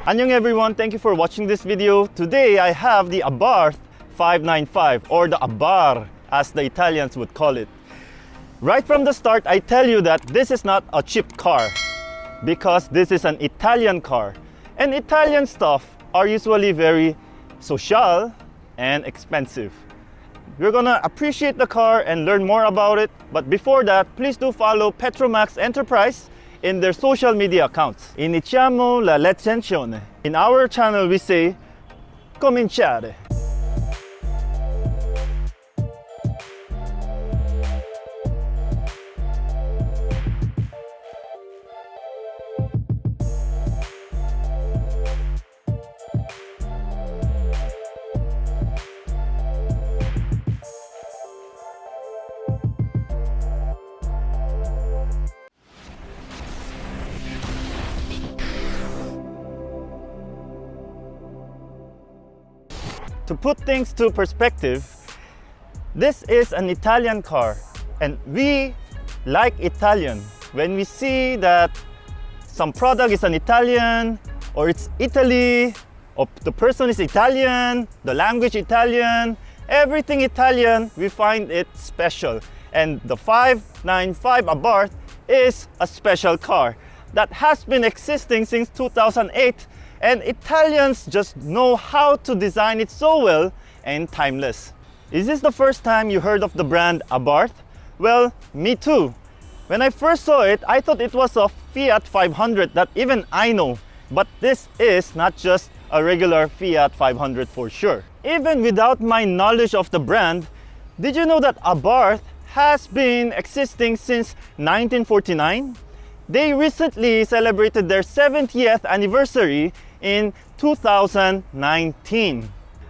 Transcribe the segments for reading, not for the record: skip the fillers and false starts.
Annyeong everyone, thank you for watching this video. Today I have the Abarth 595, or the Abarth as the Italians would call it. Right from the start, I tell you that this is not a cheap car because this is an Italian car. And Italian stuff are usually very social and expensive. We're gonna appreciate the car and learn more about it. But before that, please do follow Petromax Enterprise in their social media accounts. Iniziamo la recensione. In our channel, we say, cominciare. To put things to perspective, this is an Italian car, and we like Italian. When we see that some product is an Italian, or it's Italy, or the person is Italian, the language Italian, everything Italian, we find it special. And the 595 Abarth is a special car that has been existing since 2008. And Italians just know how to design it so well and timeless. Is this the first time you heard of the brand Abarth? Well, me too. When I first saw it, I thought it was a Fiat 500 that even I know. But this is not just a regular Fiat 500 for sure. Even without my knowledge of the brand, did you know that Abarth has been existing since 1949? They recently celebrated their 70th anniversary in 2019.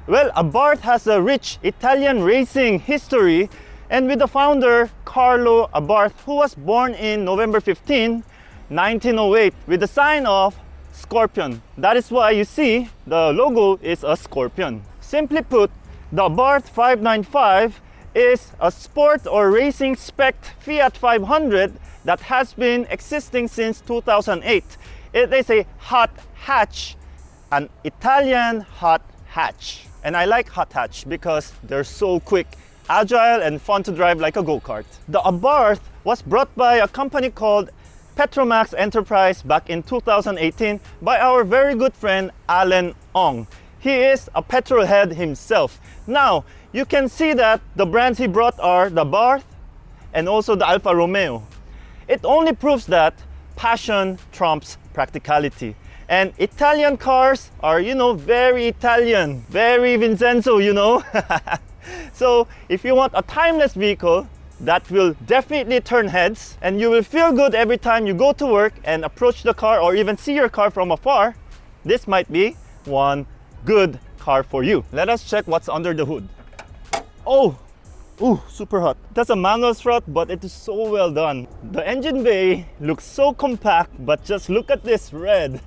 Well, Abarth has a rich Italian racing history, and with the founder Carlo Abarth, who was born in November 15, 1908, with the sign of scorpion. That is why you see the logo is a scorpion. Simply put, the Abarth 595 is a sport or racing specced Fiat 500 that has been existing since 2008. It is a hot hatch, an Italian hot hatch. And I like hot hatch because they're so quick, agile, and fun to drive like a go-kart. The Abarth was brought by a company called Petromax Enterprise back in 2018 by our very good friend Alan Ong. He is a petrol head himself. Now, you can see that the brands he brought are the Abarth and also the Alfa Romeo. It only proves that passion trumps practicality. And Italian cars are, very Italian, very Vincenzo, So if you want a timeless vehicle that will definitely turn heads and you will feel good every time you go to work and approach the car or even see your car from afar, this might be one good car for you. Let us check what's under the hood. Oh! Ooh, super hot. That's a manual strut, but it is so well done. The engine bay looks so compact, but just look at this red.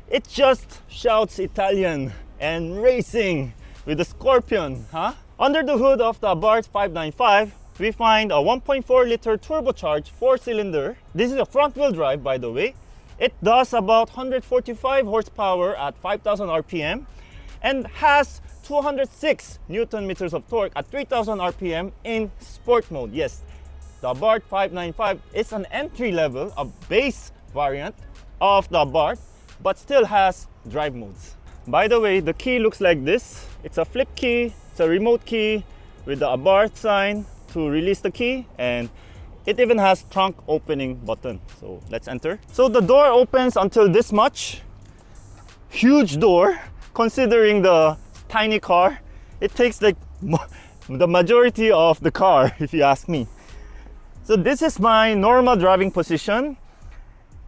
It just shouts Italian and racing with the scorpion, huh? Under the hood of the Abarth 595, we find a 1.4 liter turbocharged 4-cylinder. This is a front-wheel drive, by the way. It does about 145 horsepower at 5,000 RPM and has 206 Newton meters of torque at 3,000 RPM in sport mode. Yes, the Abarth 595 is an entry level, a base variant of the Abarth, but still has drive modes. By the way, the key looks like this. It's a flip key, it's a remote key with the Abarth sign to release the key, and it even has trunk opening button. So let's enter. So the door opens until this much. Huge door, considering the tiny car. It takes like the majority of the car, if you ask me. So this is my normal driving position.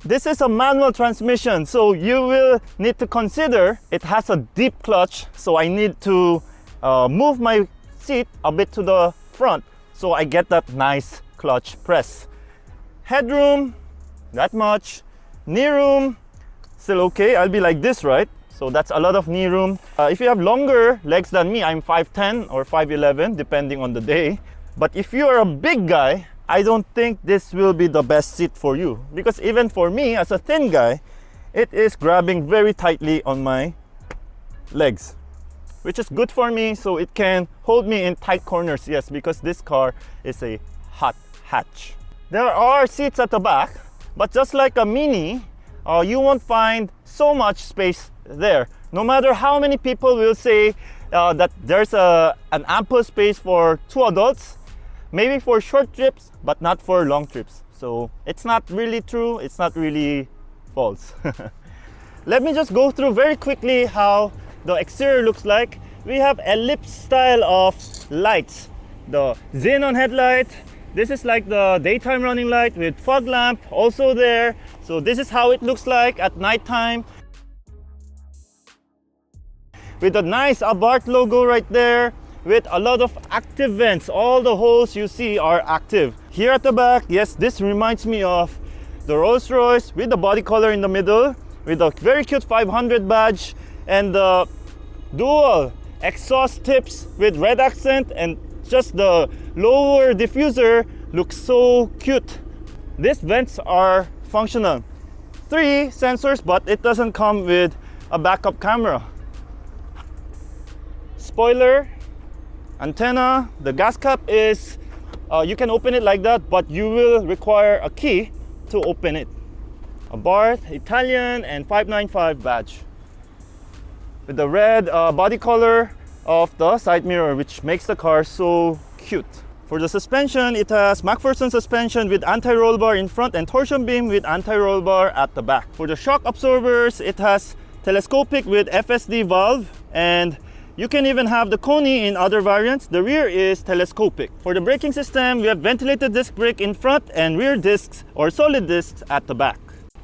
This is a manual transmission, so you will need to consider it has a deep clutch, so I need to move my seat a bit to the front so I get that nice clutch press. Headroom, that much. Knee room, still okay. I'll be like this, right? So that's a lot of knee room. If you have longer legs than me, I'm 5'10 or 5'11 depending on the day. But if you're a big guy, I don't think this will be the best seat for you, because even for me as a thin guy, it is grabbing very tightly on my legs, which is good for me, so it can hold me in tight corners. Yes, because this car is a hot hatch. There are seats at the back, but just like a Mini, you won't find so much space there. No matter how many people will say that there's an ample space for 2 adults, maybe for short trips, but not for long trips. So it's not really true, it's not really false. Let me just go through very quickly how the exterior looks like. We have ellipse style of lights. The xenon headlight. This is like the daytime running light with fog lamp also there. So this is how it looks like at nighttime. With a nice Abarth logo right there, with a lot of active vents. All the holes you see are active. Here at the back, yes, this reminds me of the Rolls-Royce with the body color in the middle, with a very cute 500 badge and the dual exhaust tips with red accent, and just the lower diffuser looks so cute. These vents are functional. 3 sensors, but it doesn't come with a backup camera. Spoiler, antenna, the gas cap is, you can open it like that, but you will require a key to open it. Abarth, Italian, and 595 badge. With the red body color of the side mirror, which makes the car so cute. For the suspension, it has McPherson suspension with anti-roll bar in front and torsion beam with anti-roll bar at the back. For the shock absorbers, it has telescopic with FSD valve, and you can even have the Koni in other variants. The rear is telescopic. For the braking system, we have ventilated disc brake in front and rear discs or solid discs at the back.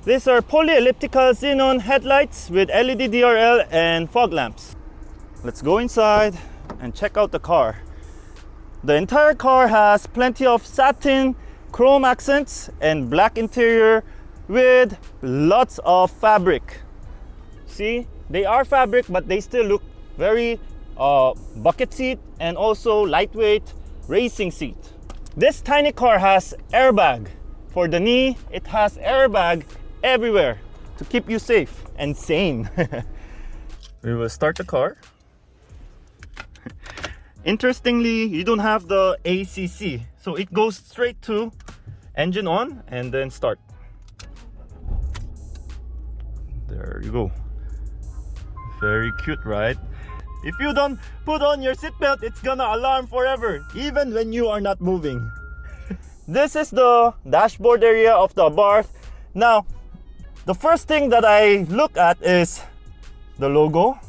These are polyelliptical xenon headlights with LED DRL and fog lamps. Let's go inside and check out the car. The entire car has plenty of satin, chrome accents, and black interior with lots of fabric. See, they are fabric, but they still look very bucket seat and also lightweight racing seat. This tiny car has airbag. For the knee, it has airbag everywhere to keep you safe and sane. We will start the car. Interestingly, you don't have the ACC, so it goes straight to engine on and then start. There you go. Very cute, right? If you don't put on your seatbelt, it's gonna alarm forever, even when you are not moving. This is the dashboard area of the Abarth. Now, the first thing that I look at is the logo,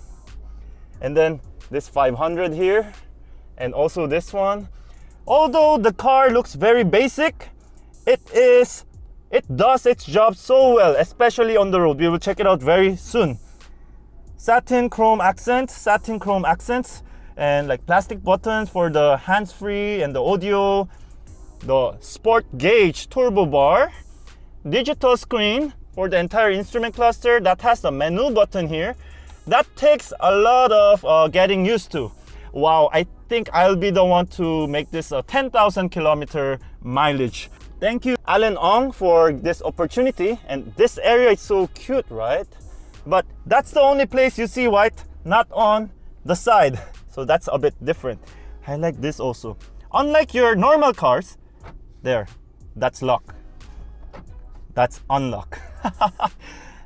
and then this 500 here, and also this one. Although the car looks very basic, it does its job so well, especially on the road. We will check it out very soon. Satin chrome accents, and like plastic buttons for the hands-free and the audio. The sport gauge turbo bar, digital screen for the entire instrument cluster that has the menu button here. That takes a lot of getting used to. Wow, I think I'll be the one to make this a 10,000 kilometer mileage. Thank you, Alan Ong, for this opportunity. And this area is so cute, right? But that's the only place you see white, not on the side. So that's a bit different. I like this also. Unlike your normal cars, there, that's lock. That's unlock.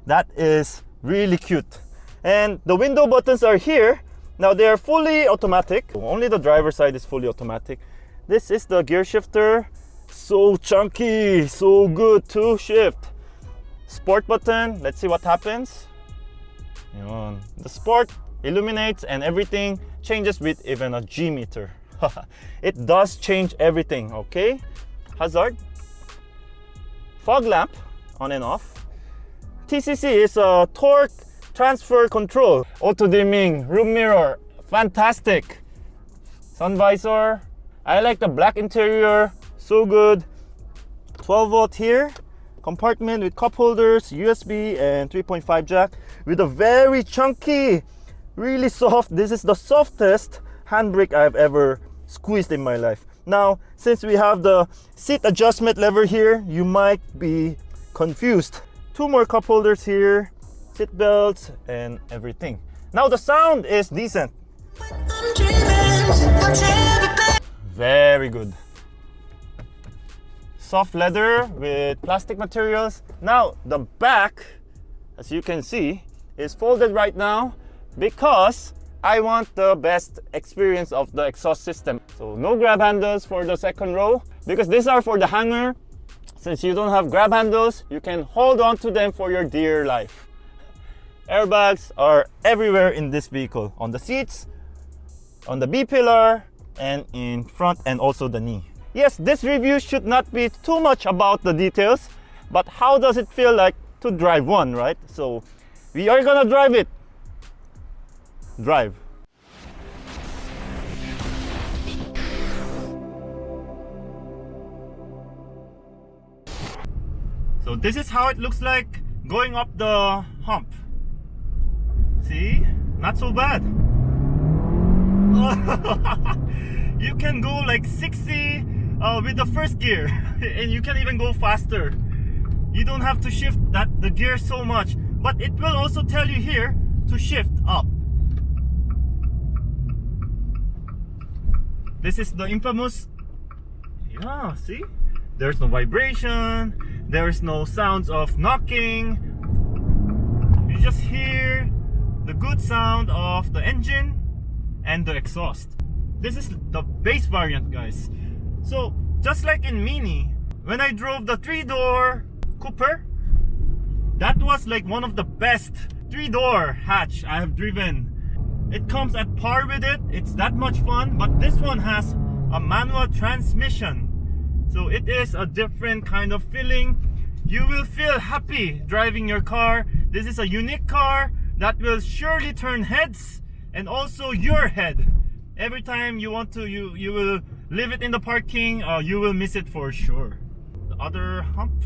That is really cute. And the window buttons are here. Now they are fully automatic. Only the driver's side is fully automatic. This is the gear shifter. So chunky, so good to shift. Sport button, let's see what happens. The sport illuminates and everything changes with even a G meter. It does change everything, okay? Hazard. Fog lamp, on and off. TCC is a torque transfer control. Auto dimming, room mirror, fantastic. Sun visor. I like the black interior, so good. 12 volt here. Compartment with cup holders, USB and 3.5 jack with a very chunky, really soft. This is the softest handbrake I've ever squeezed in my life. Now, since we have the seat adjustment lever here, you might be confused. 2 more cup holders here, seat belts and everything. Now the sound is decent. Very good. Soft leather with plastic materials. Now the back, as you can see, is folded right now because I want the best experience of the exhaust system. So no grab handles for the second row because these are for the hanger. Since you don't have grab handles, you can hold on to them for your dear life. Airbags are everywhere in this vehicle, on the seats, on the B-pillar, and in front and also the knee. Yes, this review should not be too much about the details, but how does it feel like to drive one, right? So we are gonna drive it. Drive. So this is how it looks like going up the hump. See? Not so bad. You can go like 60 with the first gear and you can even go faster. You don't have to shift the gear so much, but it will also tell you here to shift up. This is the infamous, yeah, see? There's no vibration, there's no sounds of knocking. You just hear the good sound of the engine and the exhaust. This is the base variant, guys. So just like in Mini, when I drove the 3-door Cooper, that was like one of the best 3-door hatch I have driven. It comes at par with it, it's that much fun, but this one has a manual transmission. So it is a different kind of feeling. You will feel happy driving your car. This is a unique car that will surely turn heads and also your head. Every time you want to, you will leave it in the parking, you will miss it for sure. The other hump.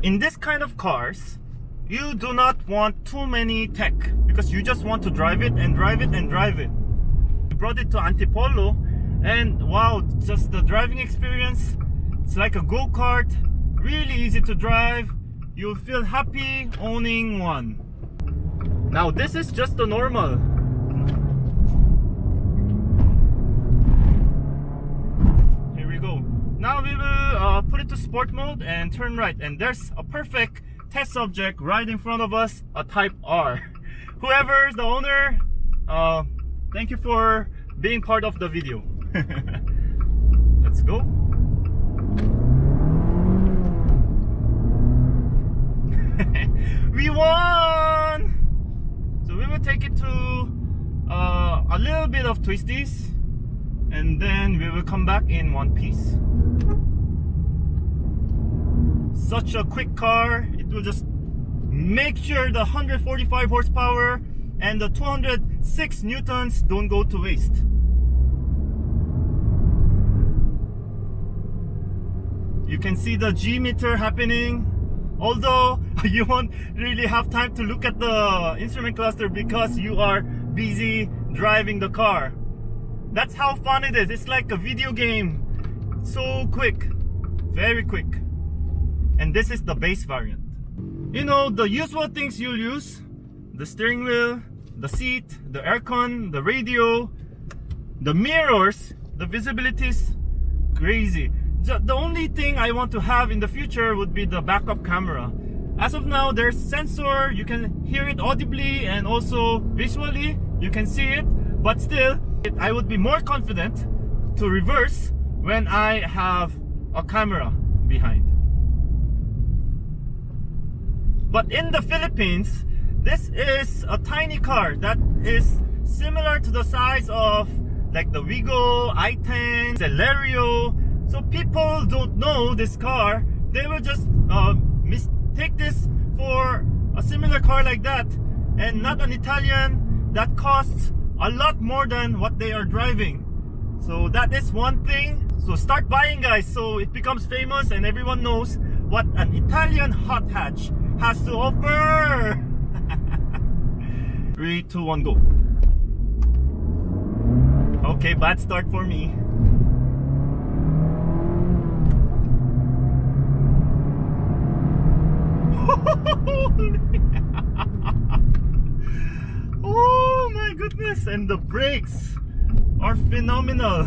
In this kind of cars, you do not want too many tech because you just want to drive it and drive it and drive it. We brought it to Antipolo and wow, just the driving experience, it's like a go-kart, really easy to drive. You'll feel happy owning one. Now this is just the normal. Here we go. Now we will put it to sport mode and turn right, and there's a perfect test subject right in front of us, a Type R. Whoever is the owner, thank you for being part of the video. Let's go. We won! So we will take it to a little bit of twisties and then we will come back in one piece. Such a quick car, it will just make sure the 145 horsepower and the 206 newtons don't go to waste. You can see the G meter happening, although you won't really have time to look at the instrument cluster because you are busy driving the car. That's how fun it is. It's like a video game. So quick, very quick. And this is the base variant. You know, the usual things you'll use: the steering wheel, the seat, the aircon, the radio, the mirrors. The visibility is crazy. The only thing I want to have in the future would be the backup camera. As of now, there's sensor, you can hear it audibly and also visually, you can see it, but still, I would be more confident to reverse when I have a camera behind. But in the Philippines, this is a tiny car that is similar to the size of like the Wigo, i10, Celerio. So people don't know this car. They will just mistake this for a similar car like that and not an Italian that costs a lot more than what they are driving. So that is one thing. So start buying, guys, so it becomes famous and everyone knows what an Italian hot hatch has to offer. 3, 2, 1, go. Okay, bad start for me. guys, and the brakes are phenomenal.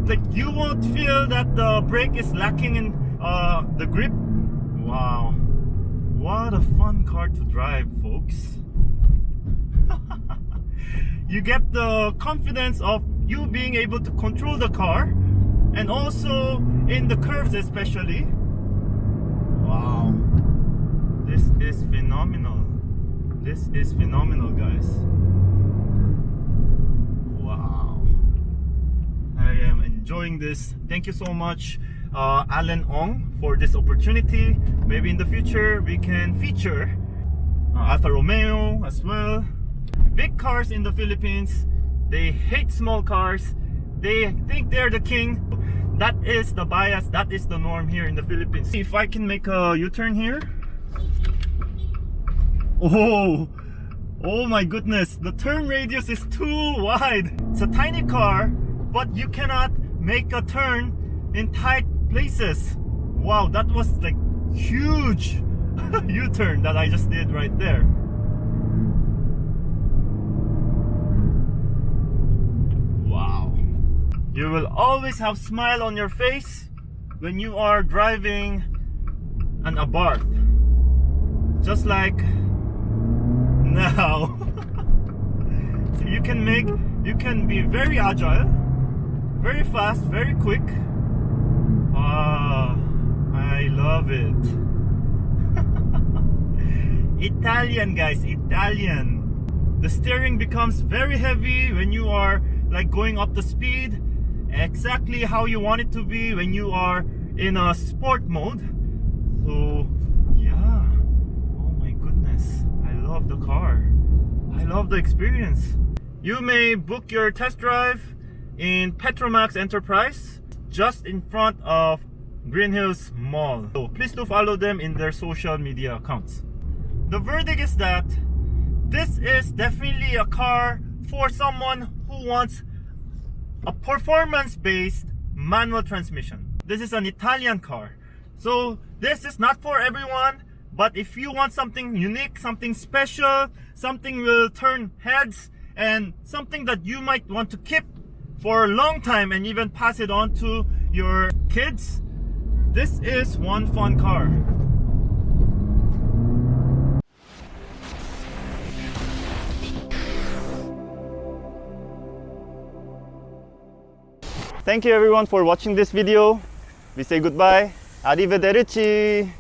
Like, you won't feel that the brake is lacking in the grip. Wow, what a fun car to drive, folks. You get the confidence of you being able to control the car, and also in the curves especially. Wow, this is phenomenal. This is phenomenal, guys. Wow, I am enjoying this. Thank you so much, Alan Ong, for this opportunity. Maybe in the future we can feature Alfa Romeo as well. Big cars in the Philippines, they hate small cars. They think they're the king. That is the bias, that is the norm here in the Philippines. If I can make a U-turn here. Oh my goodness, the turn radius is too wide. It's a tiny car, but you cannot make a turn in tight places. Wow, that was like huge U-turn that I just did right there. Wow. You will always have a smile on your face when you are driving an Abarth. Just like now. So you can be very agile, very fast, very quick. I love it. Italian, guys, Italian. The steering becomes very heavy when you are like going up the speed, exactly how you want it to be when you are in a sport mode. So yeah, oh my goodness, I love the car. I love the experience. You may book your test drive in Petromax Enterprise, just in front of Green Hills Mall. So please do follow them in their social media accounts. The verdict is that this is definitely a car for someone who wants a performance-based manual transmission. This is an Italian car, so this is not for everyone. But if you want something unique, something special, something will turn heads, and something that you might want to keep for a long time and even pass it on to your kids, this is one fun car. Thank you everyone for watching this video. We say goodbye. Arrivederci.